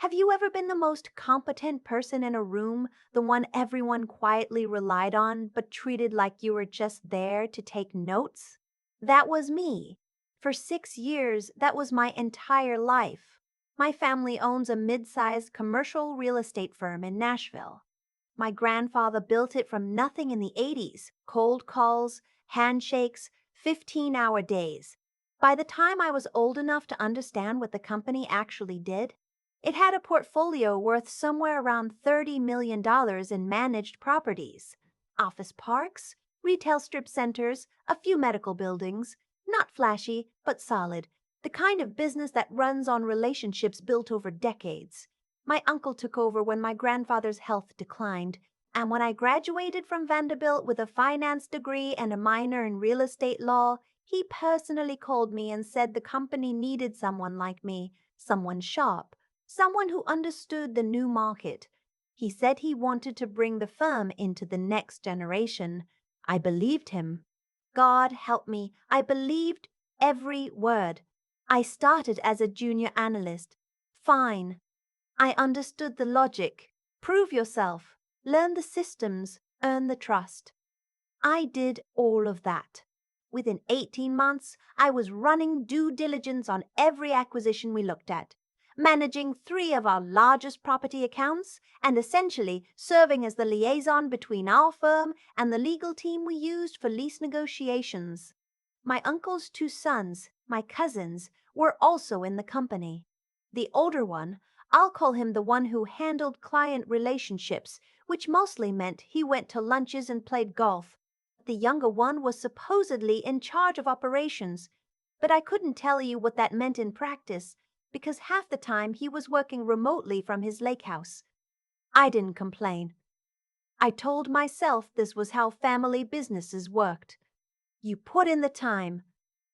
Have you ever been the most competent person in a room, the one everyone quietly relied on, but treated like you were just there to take notes? That was me. For 6 years, that was my entire life. My family owns a mid-sized commercial real estate firm in Nashville. My grandfather built it from nothing in the 80s, cold calls, handshakes, 15-hour days. By the time I was old enough to understand what the company actually did, it had a portfolio worth somewhere around $30 million in managed properties, office parks, retail strip centers, a few medical buildings, not flashy, but solid, the kind of business that runs on relationships built over decades. My uncle took over when my grandfather's health declined, and when I graduated from Vanderbilt with a finance degree and a minor in real estate law, he personally called me and said the company needed someone like me, someone sharp, someone who understood the new market. He said he wanted to bring the firm into the next generation. I believed him. God help me, I believed every word. I started as a junior analyst. Fine. I understood the logic. Prove yourself. Learn the systems. Earn the trust. I did all of that. Within 18 months, I was running due diligence on every acquisition we looked at, managing 3 of our largest property accounts, and essentially serving as the liaison between our firm and the legal team we used for lease negotiations. My uncle's 2 sons, my cousins, were also in the company. The older one, I'll call him the one who handled client relationships, which mostly meant he went to lunches and played golf. The younger one was supposedly in charge of operations, but I couldn't tell you what that meant in practice because half the time he was working remotely from his lake house. I didn't complain. I told myself this was how family businesses worked. You put in the time.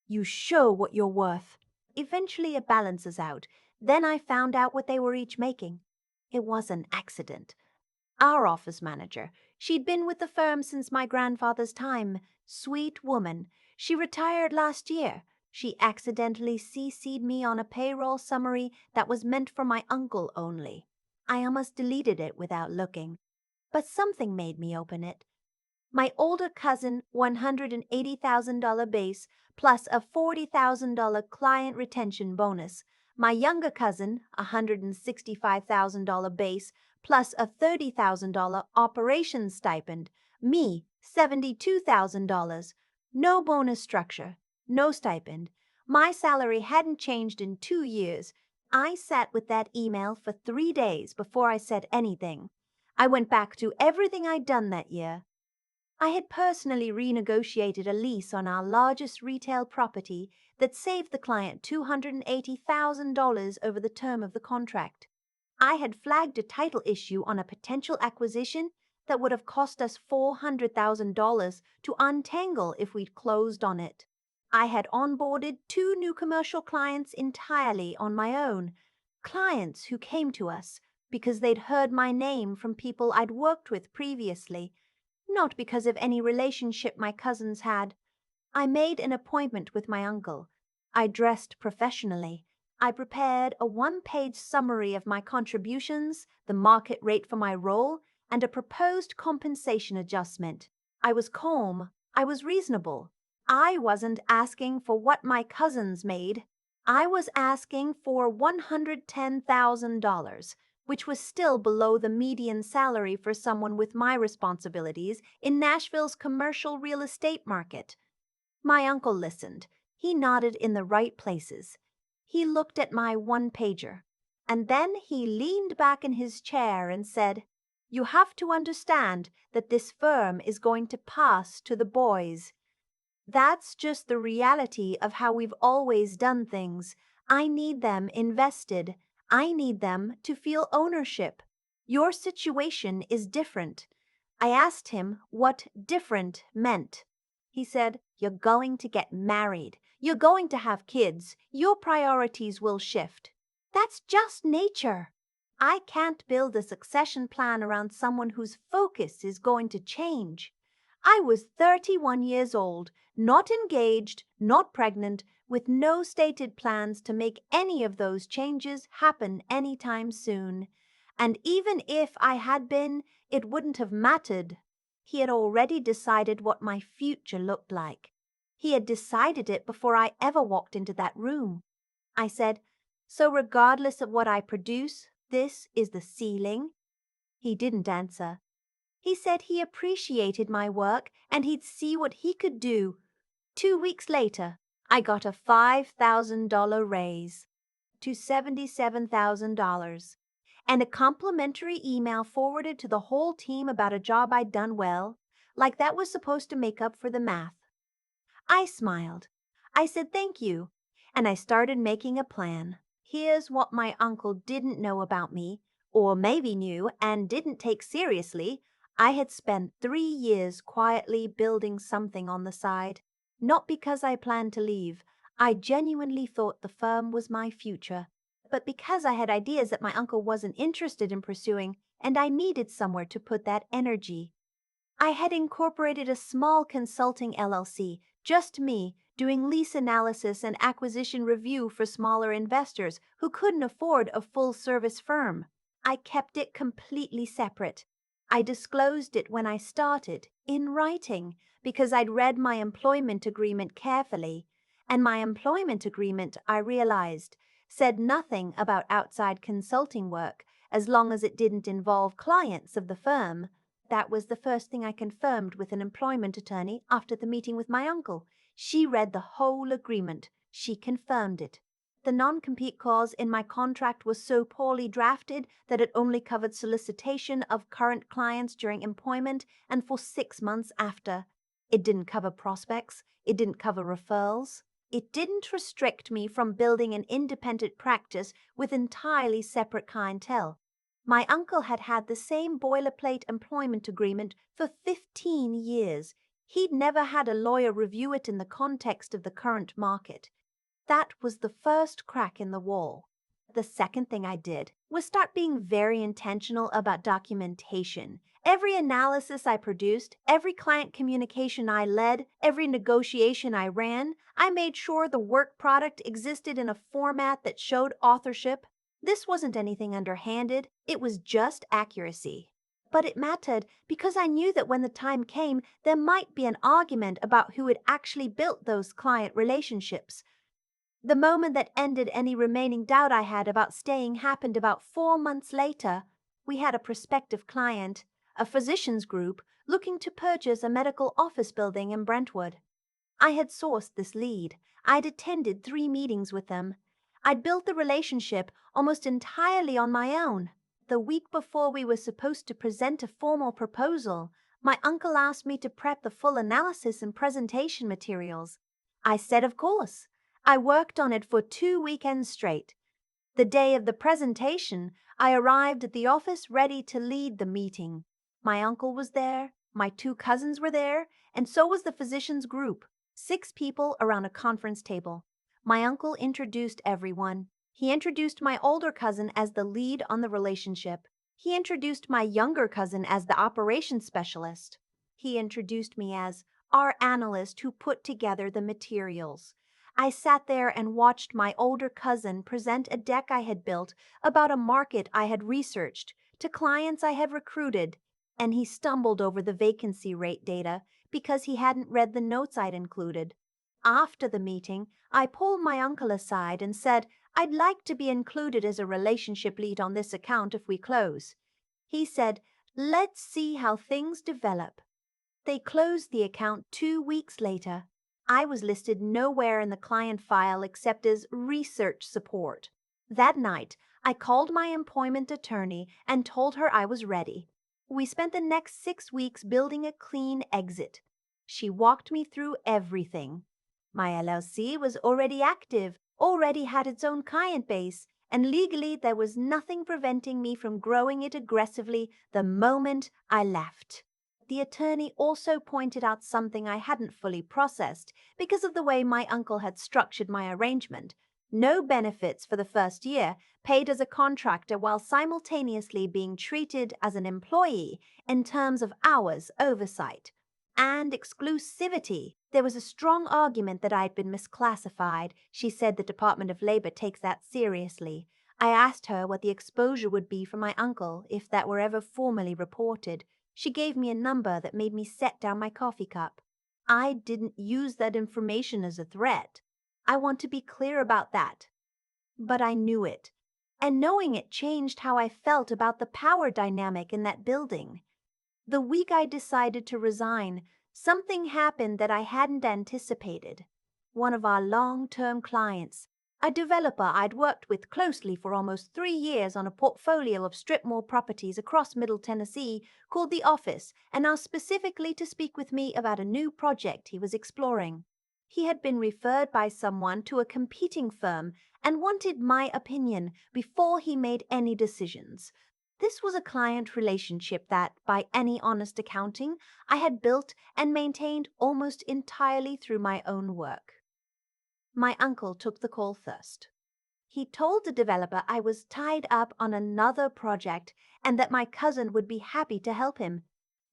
You show what you're worth. Eventually it balances out. Then I found out what they were each making. It was an accident. Our office manager, she'd been with the firm since my grandfather's time. Sweet woman. She retired last year. She accidentally CC'd me on a payroll summary that was meant for my uncle only. I almost deleted it without looking. But something made me open it. My older cousin, $180,000 base, plus a $40,000 client retention bonus. My younger cousin, $165,000 base, plus a $30,000 operations stipend. Me, $72,000. No bonus structure, no stipend. My salary hadn't changed in 2 years. I sat with that email for 3 days before I said anything. I went back to everything I'd done that year. I had personally renegotiated a lease on our largest retail property that saved the client $280,000 over the term of the contract. I had flagged a title issue on a potential acquisition that would have cost us $400,000 to untangle if we'd closed on it. I had onboarded 2 new commercial clients entirely on my own, clients who came to us because they'd heard my name from people I'd worked with previously, not because of any relationship my cousins had. I made an appointment with my uncle. I dressed professionally. I prepared a 1-page summary of my contributions, the market rate for my role, and a proposed compensation adjustment. I was calm. I was reasonable. I wasn't asking for what my cousins made. I was asking for $110,000, which was still below the median salary for someone with my responsibilities in Nashville's commercial real estate market. My uncle listened. He nodded in the right places. He looked at my 1-pager, and then he leaned back in his chair and said, "You have to understand that this firm is going to pass to the boys. That's just the reality of how we've always done things. I need them invested. I need them to feel ownership. Your situation is different." I asked him what different meant. He said, "You're going to get married. You're going to have kids. Your priorities will shift. That's just nature. I can't build a succession plan around someone whose focus is going to change." I was 31 years old, not engaged, not pregnant, with no stated plans to make any of those changes happen anytime soon. And even if I had been, it wouldn't have mattered. He had already decided what my future looked like. He had decided it before I ever walked into that room. I said, "So regardless of what I produce, this is the ceiling?" He didn't answer. He said he appreciated my work and he'd see what he could do. 2 weeks later, I got a $5,000 raise to $77,000 and a complimentary email forwarded to the whole team about a job I'd done well, like that was supposed to make up for the math. I smiled. I said thank you, and I started making a plan. Here's what my uncle didn't know about me, or maybe knew and didn't take seriously. I had spent 3 years quietly building something on the side. Not because I planned to leave. I genuinely thought the firm was my future, but because I had ideas that my uncle wasn't interested in pursuing, and I needed somewhere to put that energy. I had incorporated a small consulting LLC, just me, doing lease analysis and acquisition review for smaller investors who couldn't afford a full-service firm. I kept it completely separate. I disclosed it when I started, in writing, because I'd read my employment agreement carefully. And my employment agreement, I realized, said nothing about outside consulting work as long as it didn't involve clients of the firm. That was the first thing I confirmed with an employment attorney after the meeting with my uncle. She read the whole agreement. She confirmed it. The non-compete clause in my contract was so poorly drafted that it only covered solicitation of current clients during employment and for 6 months after. It didn't cover prospects. It didn't cover referrals. It didn't restrict me from building an independent practice with entirely separate clientele. My uncle had had the same boilerplate employment agreement for 15 years. He'd never had a lawyer review it in the context of the current market. That was the first crack in the wall. The second thing I did was start being very intentional about documentation. Every analysis I produced, every client communication I led, every negotiation I ran, I made sure the work product existed in a format that showed authorship. This wasn't anything underhanded, it was just accuracy. But it mattered because I knew that when the time came, there might be an argument about who had actually built those client relationships. The moment that ended any remaining doubt I had about staying happened about 4 months later. We had a prospective client, a physicians group, looking to purchase a medical office building in Brentwood. I had sourced this lead. I'd attended 3 meetings with them. I'd built the relationship almost entirely on my own. The week before we were supposed to present a formal proposal, my uncle asked me to prep the full analysis and presentation materials. I said of course. I worked on it for 2 weekends straight. The day of the presentation, I arrived at the office ready to lead the meeting. My uncle was there, my 2 cousins were there, and so was the physicians group. 6 people around a conference table. My uncle introduced everyone. He introduced my older cousin as the lead on the relationship. He introduced my younger cousin as the operations specialist. He introduced me as our analyst who put together the materials. I sat there and watched my older cousin present a deck I had built about a market I had researched to clients I had recruited, and he stumbled over the vacancy rate data because he hadn't read the notes I'd included. After the meeting, I pulled my uncle aside and said I'd like to be included as a relationship lead on this account if we close. He said, "Let's see how things develop." They closed the account 2 weeks later. I was listed nowhere in the client file except as research support. That night, I called my employment attorney and told her I was ready. We spent the next 6 weeks building a clean exit. She walked me through everything. My LLC was already active, already had its own client base, and legally there was nothing preventing me from growing it aggressively the moment I left. The attorney also pointed out something I hadn't fully processed because of the way my uncle had structured my arrangement. No benefits for the first year, paid as a contractor while simultaneously being treated as an employee in terms of hours oversight. And exclusivity. There was a strong argument that I'd been misclassified. She said the Department of Labor takes that seriously. I asked her what the exposure would be for my uncle if that were ever formally reported. She gave me a number that made me set down my coffee cup. I didn't use that information as a threat. I want to be clear about that. But I knew it. And knowing it changed how I felt about the power dynamic in that building. The week I decided to resign, something happened that I hadn't anticipated. One of our long-term clients, a developer I'd worked with closely for almost 3 years on a portfolio of strip mall properties across Middle Tennessee, called the office and asked specifically to speak with me about a new project he was exploring. He had been referred by someone to a competing firm and wanted my opinion before he made any decisions. This was a client relationship that, by any honest accounting, I had built and maintained almost entirely through my own work. My uncle took the call first. He told the developer I was tied up on another project and that my cousin would be happy to help him.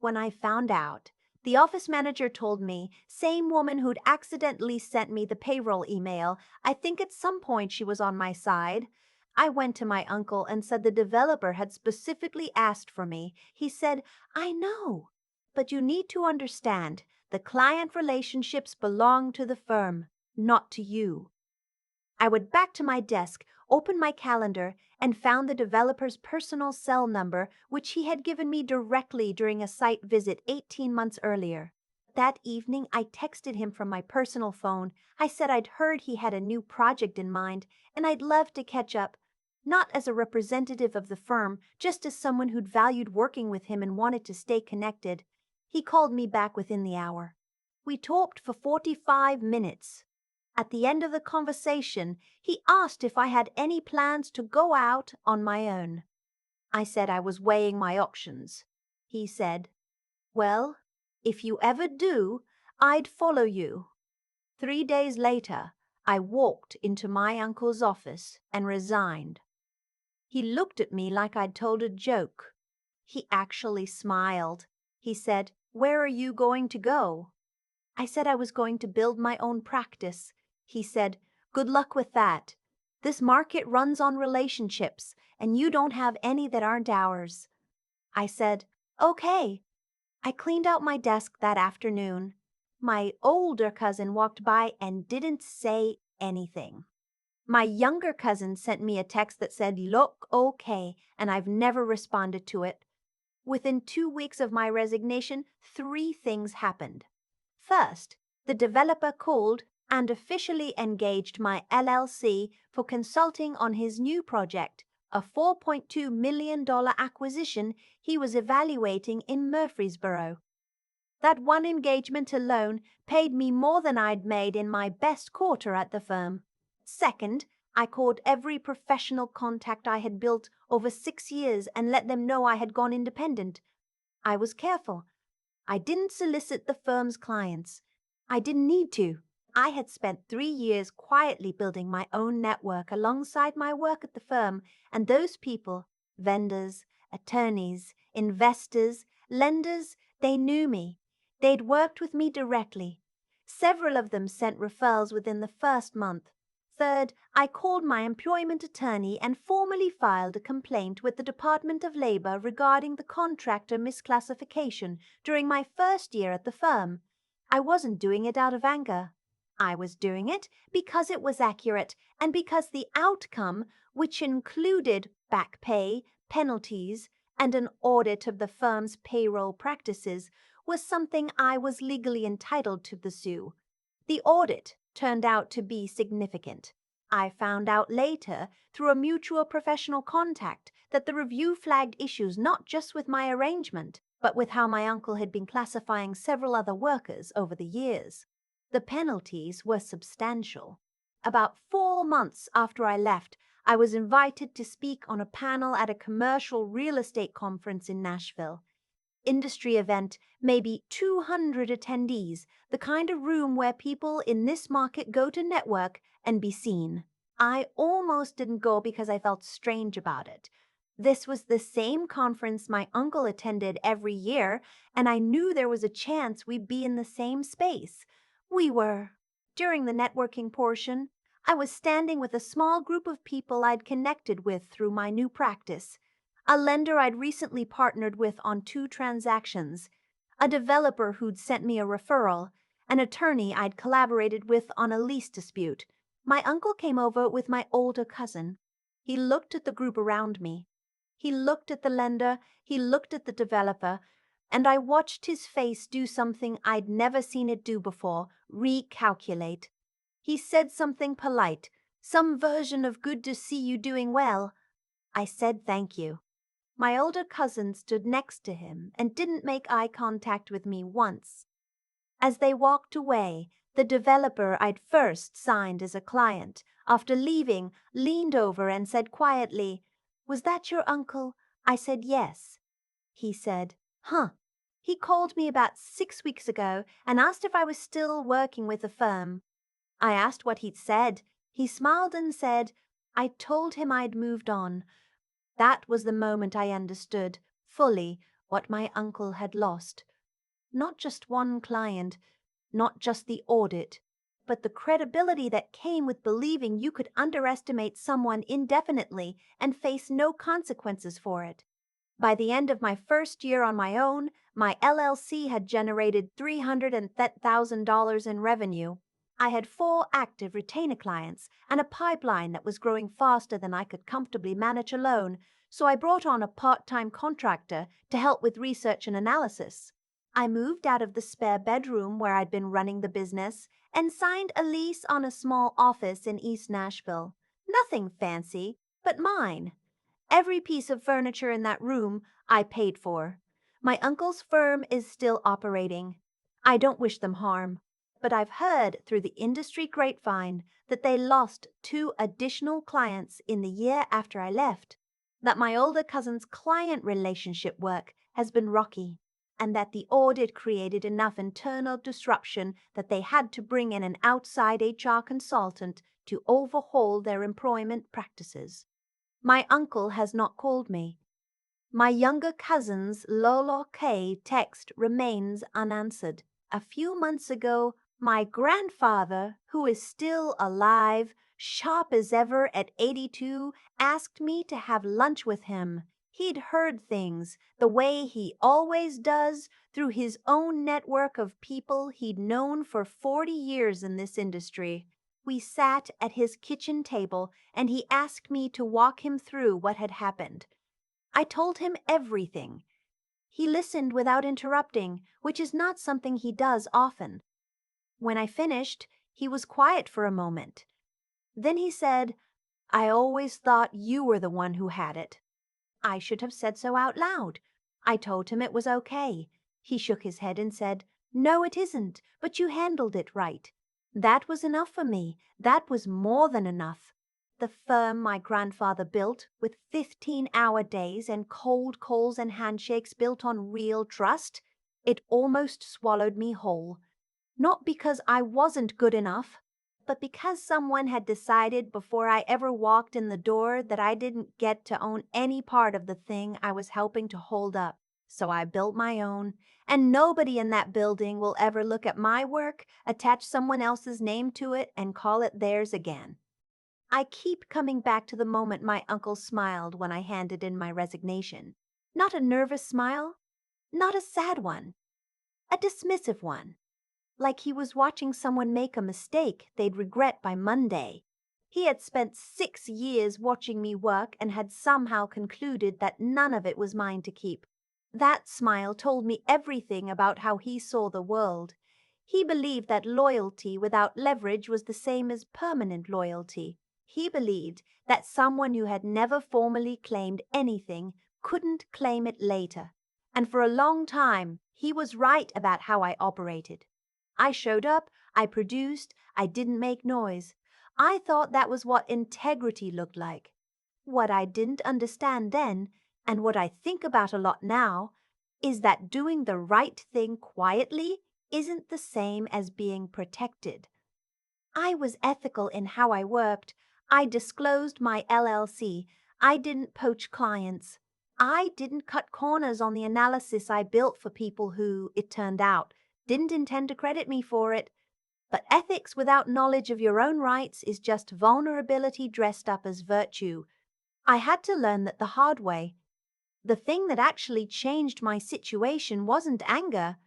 When I found out, the office manager told me, same woman who'd accidentally sent me the payroll email, I think at some point she was on my side. I went to my uncle and said the developer had specifically asked for me. He said, I know, but you need to understand, the client relationships belong to the firm, not to you. I went back to my desk, opened my calendar, and found the developer's personal cell number, which he had given me directly during a site visit 18 months earlier. That evening, I texted him from my personal phone. I said I'd heard he had a new project in mind, and I'd love to catch up. Not as a representative of the firm, just as someone who'd valued working with him and wanted to stay connected. He called me back within the hour. We talked for 45 minutes. At the end of the conversation, he asked if I had any plans to go out on my own. I said I was weighing my options. He said, well, if you ever do, I'd follow you. 3 days later, I walked into my uncle's office and resigned. He looked at me like I'd told a joke. He actually smiled. He said, where are you going to go? I said I was going to build my own practice. He said, good luck with that. This market runs on relationships, and you don't have any that aren't ours. I said, okay. I cleaned out my desk that afternoon. My older cousin walked by and didn't say anything. My younger cousin sent me a text that said, look okay, and I've never responded to it. Within 2 weeks of my resignation, 3 things happened. First, the developer called and officially engaged my LLC for consulting on his new project, a $4.2 million acquisition he was evaluating in Murfreesboro. That one engagement alone paid me more than I'd made in my best quarter at the firm. Second, I called every professional contact I had built over 6 years and let them know I had gone independent. I was careful. I didn't solicit the firm's clients. I didn't need to. I had spent 3 years quietly building my own network alongside my work at the firm, and those people, vendors, attorneys, investors, lenders, they knew me. They'd worked with me directly. Several of them sent referrals within the first month. Third, I called my employment attorney and formally filed a complaint with the Department of Labor regarding the contractor misclassification during my first year at the firm. I wasn't doing it out of anger. I was doing it because it was accurate and because the outcome, which included back pay, penalties, and an audit of the firm's payroll practices, was something I was legally entitled to pursue. The audit turned out to be significant. I found out later, through a mutual professional contact, that the review flagged issues not just with my arrangement, but with how my uncle had been classifying several other workers over the years. The penalties were substantial. About 4 months after I left, I was invited to speak on a panel at a commercial real estate conference in Nashville. Industry event, maybe 200 attendees, the kind of room where people in this market go to network and be seen. I almost didn't go because I felt strange about it. This was the same conference my uncle attended every year, and I knew there was a chance we'd be in the same space. We were. During the networking portion, I was standing with a small group of people I'd connected with through my new practice, a lender I'd recently partnered with on 2 transactions, a developer who'd sent me a referral, an attorney I'd collaborated with on a lease dispute. My uncle came over with my older cousin. He looked at the group around me. He looked at the lender, he looked at the developer, and I watched his face do something I'd never seen it do before, recalculate. He said something polite, some version of good to see you doing well. I said thank you. My older cousin stood next to him and didn't make eye contact with me once. As they walked away, the developer I'd first signed as a client, after leaving, leaned over and said quietly, "Was that your uncle?" I said yes. He said, "Huh." He called me about 6 weeks ago and asked if I was still working with the firm. I asked what he'd said. He smiled and said, I told him I'd moved on. That was the moment I understood, fully, what my uncle had lost. Not just one client, not just the audit, but the credibility that came with believing you could underestimate someone indefinitely and face no consequences for it. By the end of my first year on my own, my LLC had generated $300,000 in revenue. I had 4 active retainer clients and a pipeline that was growing faster than I could comfortably manage alone, so I brought on a part-time contractor to help with research and analysis. I moved out of the spare bedroom where I'd been running the business and signed a lease on a small office in East Nashville. Nothing fancy, but mine. Every piece of furniture in that room I paid for. My uncle's firm is still operating. I don't wish them harm, but I've heard through the industry grapevine that they lost 2 additional clients in the year after I left, that my older cousin's client relationship work has been rocky, and that the audit created enough internal disruption that they had to bring in an outside HR consultant to overhaul their employment practices. My uncle has not called me. My younger cousin's Lolo K text remains unanswered. A few months ago, my grandfather, who is still alive, sharp as ever at 82, asked me to have lunch with him. He'd heard things, the way he always does, through his own network of people he'd known for 40 years in this industry. We sat at his kitchen table, and he asked me to walk him through what had happened. I told him everything. He listened without interrupting, which is not something he does often. When I finished, he was quiet for a moment. Then he said, I always thought you were the one who had it. I should have said so out loud. I told him it was okay. He shook his head and said, No, it isn't, but you handled it right. That was enough for me. That was more than enough. The firm my grandfather built, with 15-hour days and cold calls and handshakes built on real trust, it almost swallowed me whole. Not because I wasn't good enough, but because someone had decided before I ever walked in the door that I didn't get to own any part of the thing I was helping to hold up. So I built my own, and nobody in that building will ever look at my work, attach someone else's name to it, and call it theirs again. I keep coming back to the moment my uncle smiled when I handed in my resignation. Not a nervous smile, not a sad one, a dismissive one. Like he was watching someone make a mistake they'd regret by Monday. He had spent 6 years watching me work and had somehow concluded that none of it was mine to keep. That smile told me everything about how he saw the world. He believed that loyalty without leverage was the same as permanent loyalty. He believed that someone who had never formally claimed anything couldn't claim it later. And for a long time, he was right about how I operated. I showed up, I produced, I didn't make noise. I thought that was what integrity looked like. What I didn't understand then, and what I think about a lot now, is that doing the right thing quietly isn't the same as being protected. I was ethical in how I worked. I disclosed my LLC. I didn't poach clients. I didn't cut corners on the analysis I built for people who, it turned out, didn't intend to credit me for it. But ethics without knowledge of your own rights is just vulnerability dressed up as virtue. I had to learn that the hard way. The thing that actually changed my situation wasn't anger.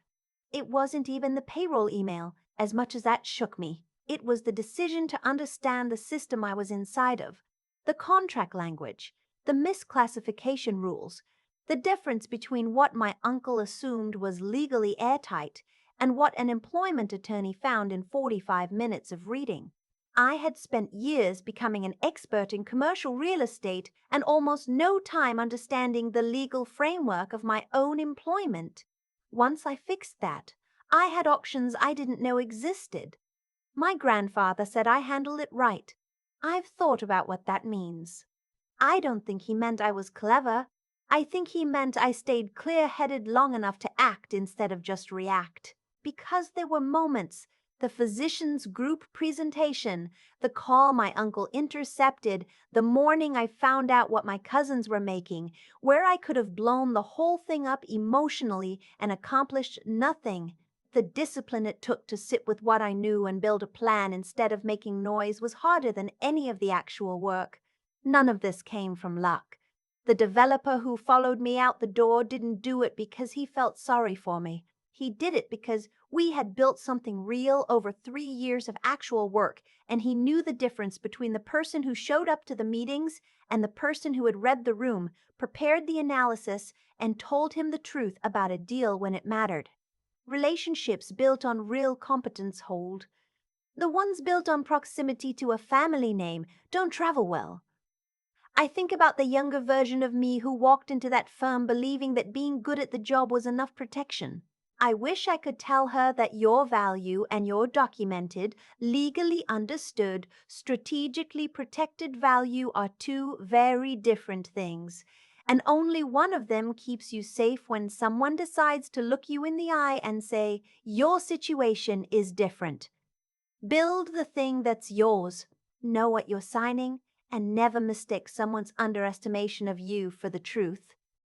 It wasn't even the payroll email, as much as that shook me. It was the decision to understand the system I was inside of, the contract language, the misclassification rules, the difference between what my uncle assumed was legally airtight and what an employment attorney found in 45 minutes of reading. I had spent years becoming an expert in commercial real estate and almost no time understanding the legal framework of my own employment. Once I fixed that, I had options I didn't know existed. My grandfather said I handled it right. I've thought about what that means. I don't think he meant I was clever. I think he meant I stayed clear-headed long enough to act instead of just react. Because there were moments, the physician's group presentation, the call my uncle intercepted, the morning I found out what my cousins were making, where I could have blown the whole thing up emotionally and accomplished nothing. The discipline it took to sit with what I knew and build a plan instead of making noise was harder than any of the actual work. None of this came from luck. The developer who followed me out the door didn't do it because he felt sorry for me. He did it because we had built something real over 3 years of actual work, and he knew the difference between the person who showed up to the meetings and the person who had read the room, prepared the analysis, and told him the truth about a deal when it mattered. Relationships built on real competence hold. The ones built on proximity to a family name don't travel well. I think about the younger version of me who walked into that firm believing that being good at the job was enough protection. I wish I could tell her that your value and your documented, legally understood, strategically protected value are two very different things, and only one of them keeps you safe when someone decides to look you in the eye and say, your situation is different. Build the thing that's yours. Know what you're signing, and never mistake someone's underestimation of you for the truth.